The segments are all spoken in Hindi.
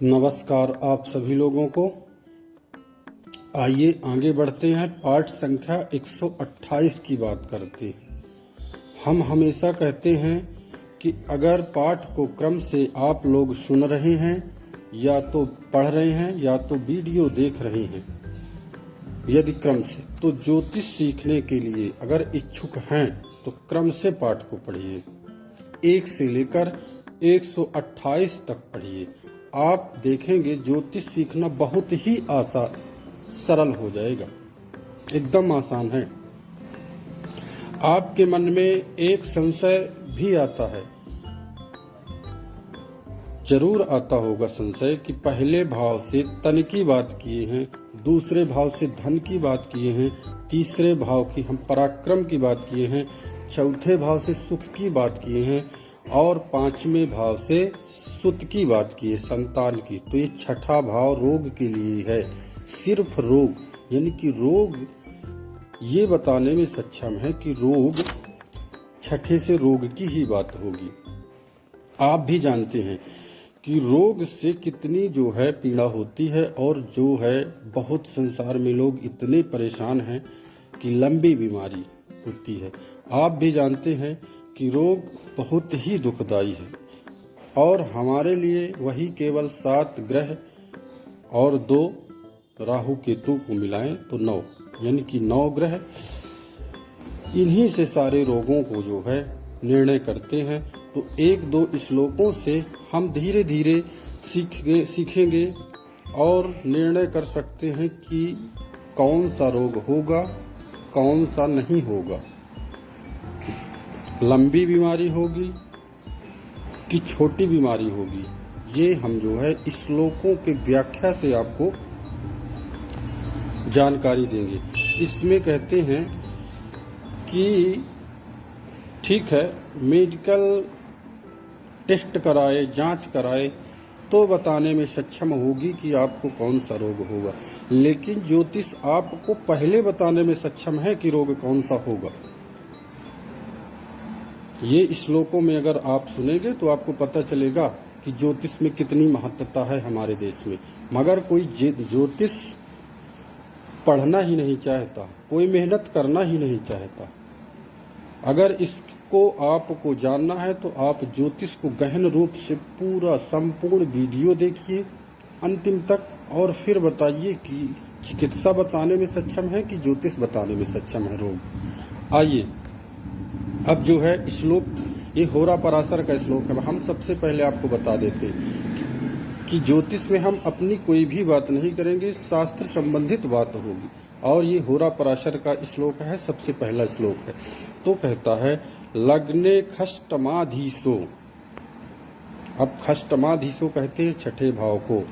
नमस्कार आप सभी लोगों को। आइए आगे बढ़ते हैं। पाठ संख्या 128 की बात करते हैं। हम हमेशा कहते हैं कि अगर पाठ को क्रम से आप लोग सुन रहे हैं या तो पढ़ रहे हैं या तो वीडियो देख रहे हैं, यदि क्रम से, तो ज्योतिष सीखने के लिए अगर इच्छुक हैं तो क्रम से पाठ को पढ़िए। 1 से लेकर 128 तक पढ़िए। आप देखेंगे ज्योतिष सीखना बहुत ही आसान, सरल हो जाएगा, एकदम आसान है। आपके मन में एक संशय भी आता है, जरूर आता होगा संशय कि पहले भाव से तन की बात किए हैं, दूसरे भाव से धन की बात किए हैं, तीसरे भाव की हम पराक्रम की बात किए हैं, चौथे भाव से सुख की बात किए हैं और 5वें भाव से सुत की बात की है, संतान की। तो ये छठा भाव रोग के लिए है। सिर्फ रोग, यानी कि रोग ये बताने में सक्षम है कि रोग, छठे से रोग की ही बात होगी। आप भी जानते हैं कि रोग से कितनी जो है पीड़ा होती है और जो है बहुत संसार में लोग इतने परेशान हैं कि लंबी बीमारी होती है। आप भी जानते हैं कि रोग बहुत ही दुखदाई है और हमारे लिए वही केवल 7 ग्रह और 2 राहु केतु को मिलाएं तो 9, यानी कि 9 ग्रह इन्हीं से सारे रोगों को जो है निर्णय करते हैं। तो 1-2 श्लोकों से हम धीरे धीरे सीखेंगे और निर्णय कर सकते हैं कि कौन सा रोग होगा, कौन सा नहीं होगा, लंबी बीमारी होगी कि छोटी बीमारी होगी। ये हम जो है श्लोकों के व्याख्या से आपको जानकारी देंगे। इसमें कहते हैं कि ठीक है, मेडिकल टेस्ट कराए, जांच कराए तो बताने में सक्षम होगी कि आपको कौन सा रोग होगा, लेकिन ज्योतिष आपको पहले बताने में सक्षम है कि रोग कौन सा होगा। ये श्लोकों में अगर आप सुनेंगे तो आपको पता चलेगा कि ज्योतिष में कितनी महत्वता है हमारे देश में। मगर कोई ज्योतिष पढ़ना ही नहीं चाहता, कोई मेहनत करना ही नहीं चाहता। अगर इसको आपको जानना है तो आप ज्योतिष को गहन रूप से पूरा संपूर्ण वीडियो देखिए अंतिम तक और फिर बताइए कि चिकित्सा बताने में सक्षम है कि ज्योतिष बताने में सक्षम है रोग। आइए अब जो है श्लोक, ये होरा पराशर का श्लोक है। हम सबसे पहले आपको बता देते हैं कि ज्योतिष में हम अपनी कोई भी बात नहीं करेंगे, शास्त्र संबंधित बात होगी। और ये होरा पराशर का श्लोक है, सबसे पहला श्लोक है। तो कहता है लग्ने खष्टमाधीशो। अब खष्टमाधीशो कहते हैं छठे भाव को,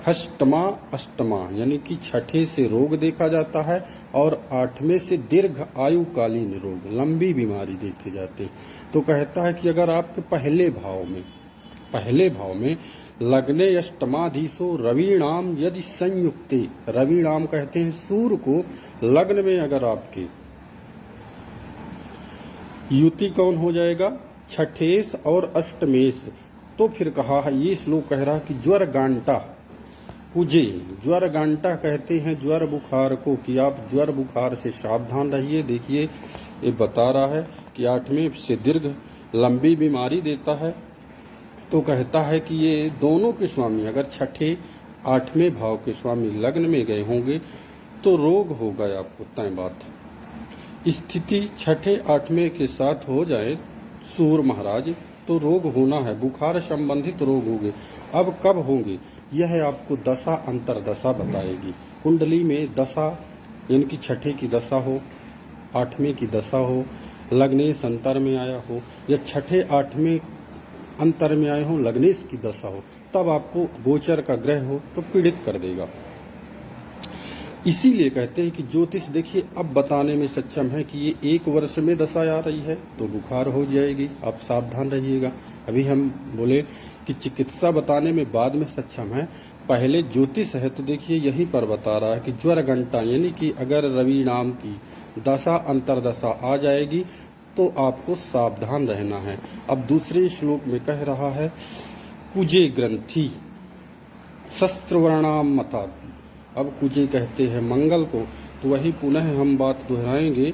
खष्टमा अष्टमा, यानी कि छठे से रोग देखा जाता है और 8वें से दीर्घ आयुकालीन रोग, लंबी बीमारी देखे जाते हैं। तो कहता है कि अगर आपके पहले भाव में लग्ने अष्टमाधीशो रविणाम यदि संयुक्ते, रविणाम कहते हैं सूर्य को, लग्न में अगर आपके युति कौन हो जाएगा, छठेश और अष्टमेश। तो फिर कहा है, ये श्लोक कह रहा कि ज्वर गांटा पूजे, ज्वर गांटा कहते हैं ज्वर बुखार को, कि आप ज्वर बुखार से सावधान रहिए। देखिए ये बता रहा है कि 8वें से दीर्घ लंबी बीमारी देता है। तो कहता है कि ये दोनों के स्वामी अगर छठे 8वें भाव के स्वामी लग्न में गए होंगे तो रोग होगा आपको। तय बात स्थिति छठे 8वें के साथ हो जाए सूर्य महाराज तो रोग होना है, बुखार संबंधित रोग होंगे। अब कब होंगे यह आपको दशा अंतरदशा बताएगी। कुंडली में दशा, यानी कि छठे की दशा हो, 8वें की दशा हो, लग्नेश अंतर में आया हो या छठे 8वें अंतर में आए हो, लग्नेश की दशा हो, तब आपको गोचर का ग्रह हो तो पीड़ित कर देगा। इसीलिए कहते हैं कि ज्योतिष देखिए अब बताने में सक्षम है कि ये 1 वर्ष में दशा आ रही है तो बुखार हो जाएगी, आप सावधान रहिएगा। अभी हम बोले कि चिकित्सा बताने में बाद में सक्षम है, पहले ज्योतिष है। तो देखिए यहीं पर बता रहा है कि ज्वर घंटा, यानी कि अगर रवि नाम की दशा अंतरदशा आ जाएगी तो आपको सावधान रहना है। अब दूसरे श्लोक में कह रहा है कुजे ग्रंथि, शस्त्रवर्णाम मतात। अब कुजे कहते हैं मंगल को, तो वही पुनः हम बात दोहराएंगे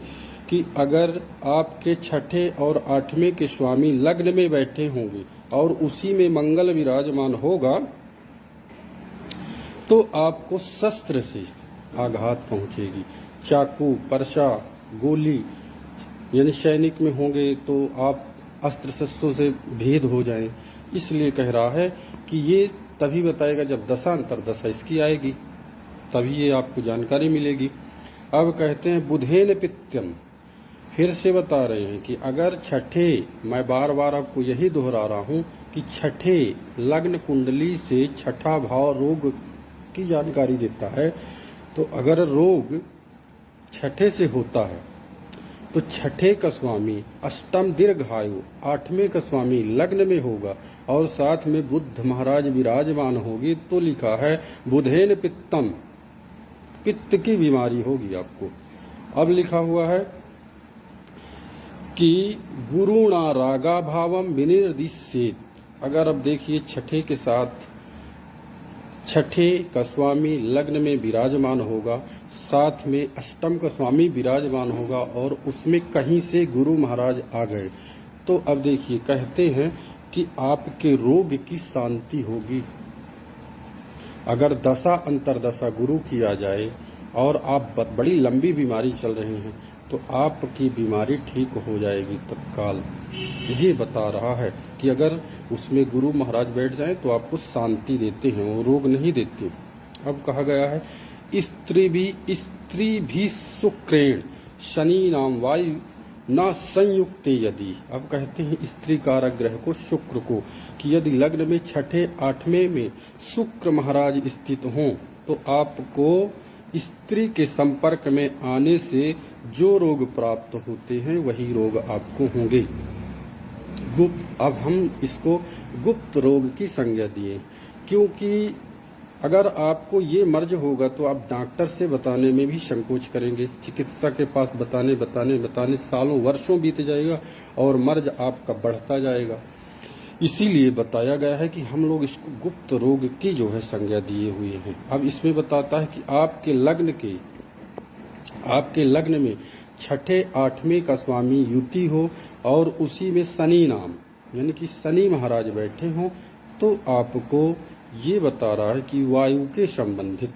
कि अगर आपके छठे और आठवें के स्वामी लग्न में बैठे होंगे और उसी में मंगल विराजमान होगा तो आपको शस्त्र से आघात पहुंचेगी, चाकू, परछा, गोली, यानी सैनिक में होंगे तो आप अस्त्र शस्त्रों से भेद हो जाएं। इसलिए कह रहा है कि ये तभी बताएगा जब दशा अंतरदशा इसकी आएगी, तभी ये आपको जानकारी मिलेगी। अब कहते हैं बुधेन पित्यम, फिर से बता रहे हैं कि अगर छठे, मैं बार बार आपको यही दोहरा रहा हूं कि छठे लग्न कुंडली से छठा भाव रोग की जानकारी देता है, तो अगर रोग छठे से होता है तो छठे का स्वामी अष्टम दीर्घायु, आठवें का स्वामी लग्न में होगा और साथ में बुध महाराज विराजमान होगी, तो लिखा है बुधेन पित्तम, पित्त की बीमारी होगी आपको। अब लिखा हुआ है कि गुरुणा रागा भावम विनिर्दिश्येत। अगर अब देखिए छठे के साथ छठे का स्वामी लग्न में विराजमान होगा, साथ में अष्टम का स्वामी विराजमान होगा और उसमें कहीं से गुरु महाराज आ गए, तो अब देखिए कहते हैं कि आपके रोग की शांति होगी। अगर दशा अंतरदशा गुरु की आ जाए और आप बड़ी लंबी बीमारी चल रहे हैं तो आपकी बीमारी ठीक हो जाएगी तत्काल। ये बता रहा है कि अगर उसमें गुरु महाराज बैठ जाएं तो आपको शांति देते हैं, वो रोग नहीं देते। अब कहा गया है स्त्री भी शुक्रेण शनि नाम वायु न संयुक्त यदि। अब कहते हैं स्त्री कारक ग्रह को, शुक्र को, कि यदि लग्न में छठे आठवें में शुक्र महाराज स्थित हों तो आपको स्त्री के संपर्क में आने से जो रोग प्राप्त होते हैं वही रोग आपको होंगे। गुप्त, अब हम इसको गुप्त रोग की संज्ञा दिए, क्योंकि अगर आपको ये मर्ज होगा तो आप डॉक्टर से बताने में भी संकोच करेंगे, चिकित्सा के पास बताने सालों वर्षों बीत जाएगा और मर्ज आपका बढ़ता जाएगा। इसीलिए बताया गया है कि हम लोग इसको गुप्त रोग की जो है संज्ञा दिए हुए हैं। अब इसमें बताता है कि आपके लग्न में छठे आठवें का स्वामी युति हो और उसी में शनि नाम यानी कि शनि महाराज बैठे हों, तो आपको ये बता रहा है कि वायु के संबंधित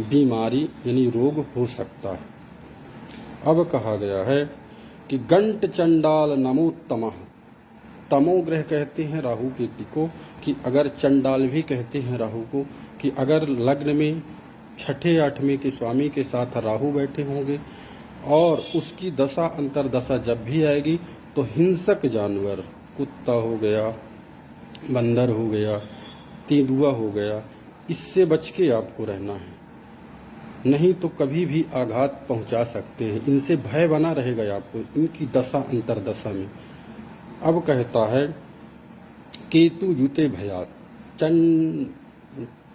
बीमारी यानी रोग हो सकता है। अब कहा गया है कि गंट चंडाल नमोत्तमः, तमो ग्रह कहते हैं राहु केतु को, कि अगर चंडाल भी कहते हैं राहु को, कि अगर लग्न में छठे आठवें के स्वामी के साथ राहु बैठे होंगे और उसकी दशा अंतरदशा जब भी आएगी तो हिंसक जानवर, कुत्ता हो गया, बंदर हो गया, तेंदुआ हो गया, इससे बच के आपको रहना है, नहीं तो कभी भी आघात पहुंचा सकते हैं। इनसे भय बना रहेगा आपको इनकी दशा अंतरदशा में। अब कहता है केतु जुते भयात,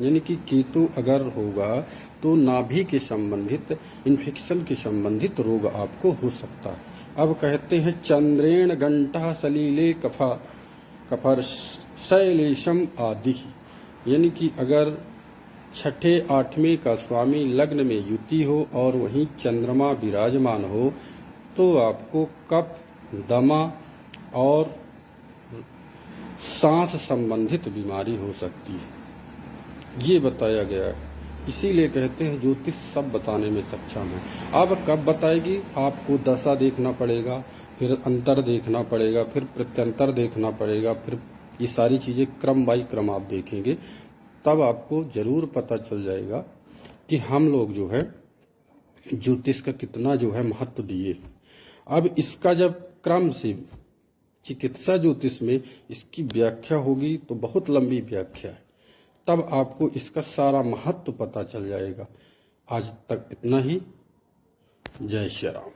यानी कि केतु अगर होगा तो नाभि के संबंधित इन्फेक्शन के संबंधित रोग आपको हो सकता है। अब कहते हैं चंद्रेण घंटा सलीले कफर शैलेशम आदि, यानी कि अगर छठे आठवें का स्वामी लग्न में युति हो और वहीं चंद्रमा विराजमान हो तो आपको कफ, दमा और सांस संबंधित बीमारी हो सकती है, ये बताया गया है। इसीलिए कहते हैं ज्योतिष सब बताने में सक्षम है। अब कब बताएगी, आपको दशा देखना पड़ेगा, फिर अंतर देखना पड़ेगा, फिर प्रत्यंतर देखना पड़ेगा, फिर ये सारी चीजें क्रम बाई क्रम आप देखेंगे, तब आपको जरूर पता चल जाएगा कि हम लोग जो है ज्योतिष का कितना जो है महत्व दिए। अब इसका जब क्रम से चिकित्सा ज्योतिष में इसकी व्याख्या होगी तो बहुत लंबी व्याख्या है, तब आपको इसका सारा महत्व पता चल जाएगा। आज तक इतना ही। जय श्री राम।